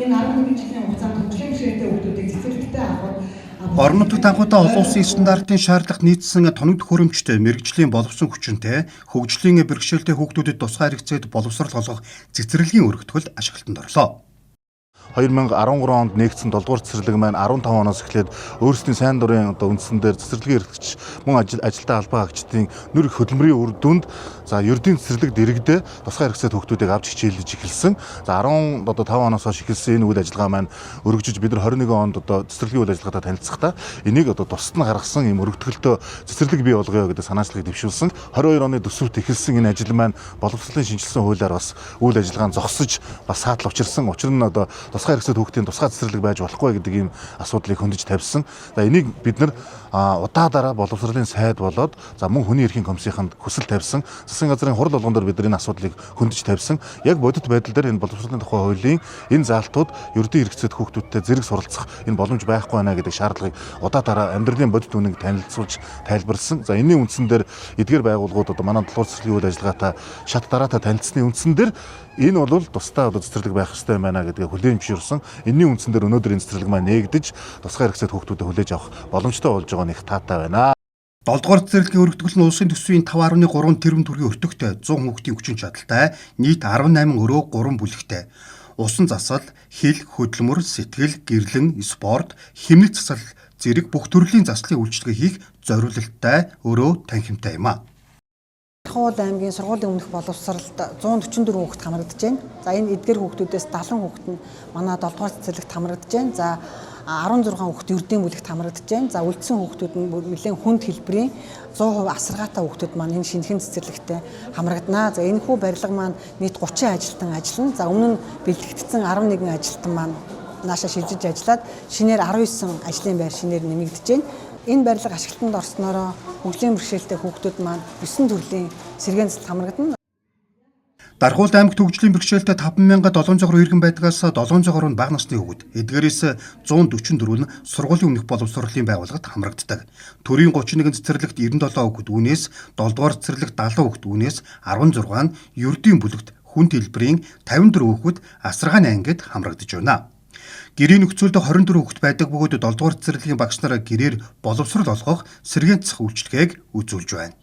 Энэ 11 жилийн хугацаанд хөгжлийн бэрхшээлтэй хүүхдүүдийг цэцэрлэгтэй авах орон нутгийн анхудаа олон улсын стандартын шаардлага нийцсэн тоног төхөөрөмжтэй мэрэгжлийн боловсон хүчинтэй хөгжлийн бэрхшээлтэй хүүхдүүдэд тусгай хэрэгцээд боловсрол олгох цэцэрлэгийн өргөтгөлд ашиглалтанд орлоо. 2013 онд нэгдсэн 7 дугаар цэцэрлэг маань 15 оноос эхлээд өөрсдийн сайн дурын үндсэн дээр цэцэрлэгийн эрхлэгч мөн ажилтаа албан хаагчдын нэр хөдөлмөрийн үр дүнд ердийн цэцэрлэг дэрэгдээ тусгай хэрэгцээд хүүхдүүдийг авч хичээлж эхэлсэн. 15 оноос хойш эхэлсэн энэ үйл ажиллагаа маань өргөжөж бид нар 21 онд цэцэрлэгийн үйл ажиллагаатай танилцахдаа энийг тусад нь гаргасан юм өргөтгөлтөө цэцэрлэг бий болгоё гэдэг санаачлагыг дэвшүүлсэн. 22 оны төсвөрт эхэлсэн энэ ажил маань боловсролын шинжилсэн хуулиар бас үйл ажиллагаанд зогсож бас саатал учирсан. Учир нь тусгай хэрэгцээд хүүхдийн тусгай цэцэрлэг байж болохгүй гэдэг ийм асуудлыг хөндөж тавьсан. Энийг бид нар удаадараа боловсролын сайд болоод мөн хүний эрхийн комиссийнханд хүсэл тавьсан. Засгийн газрын хурал болгон дээр бид нар энэ асуудлыг хөндөж тавьсан. Яг бодит байдал дээр энэ боловсролын тухай хуулийн энэ заалтууд ердийн хэрэгцээд хүүхдүүдтэй зэрэг суралцах энэ боломж байхгүй байна гэдэг шаардлагыг удаадараа амьдралын бодит үнэг танилцуулж тайлбарлсан. Энэний үндсэн дээр эдгээр байгууллагууд манай 7 дугаар цэцэрлэгийн үйл ажиллагаатай шат дараатай танилцсны үндсэн дээр энэ бол тусдаа цэцэрлэг байх ёстой байна гэдгийг хүлээн зөвшөөрсөн. Энэний үндсэн дээр өнөөдөр энэ цэцэрлэг маань нээгдэж тусгай хэрэгцээд хүүхдүүдэд хүлээж авах боломжтой болж байгаа нь их таатай байна. 7 дугаар цэцэрлэгийн өргөтгөл нь улсын төсвийн 5.3 тэрбум төгрөгийн өртөгтэй 100 хүүхдийн хүчин чадалтай нийт 18 өрөө 3 бүлэгтэй усан засал, хил, хөдөлмөр, сэтгэл, гэрлэн, спорт, хэмнэлт засал зэрэг бүх төрлийн заслын үйлчилгээ хийх зориулалттай өрөө танхимтай юм а. Хууль аймгийн сургуулийн өмнөх боловсролд 144 хүүхэд хамрагдаж байна. За энэ эдгээр хүүхдүүдээс 70 хүүхэд нь манай 7 дугаар цэцэрлэгт хамрагдаж байна. За 16 хүүхэд ердийн бүлэгт хамрагдаж байна. За үлдсэн хүүхдүүд нь нэлээд хүнд хэлбэрийн 100% асаргаатай хүүхдүүд маань энэ шинэхэн цэцэрлэгтээ хамрагданаа. За энэ хүү барилга маань нийт 30 ажилтан ажиллана. За өмнө нь бэлтгэгдсэн 11 ажилтан маань нааша шилжиж ажиллаад шинээр 19 ажлын байр шинээр нэмэгдэж байна. Энэ барилга ашиглалтанд орсноороо хөгжлийн бэрхшээлтэй хүүхдүүд маань 9 төрлийн сэргээн цэцэрлэг хамрагдана. Дархуулт аймагт хөгжлийн бэрхшээлтэй 5702 иргэн байдгаас 700 нь бага насны хүүхэд, эдгээрээс 144 нь сургуулийн өмнөх боловсролын байгууллагад хамрагддаг. Төрийн 31 цэцэрлэгт 97 хүүхэд, үүнээс 7 дугаар цэцэрлэгт 70 хүүхэд, үүнээс 16 нь ердийн бүлэгт хүнд хэлбэрийн 54 хүүхэд асаргааны ангид хамрагдаж байна. Гэрийн нөхцөлд 24 хүүхэд байдаг бөгөөд 7 дугаар цэцэрлэгийн багш нараа гэрээр боловсрол олгох сэргээн засах үйлчилгээг үзүүлж байна.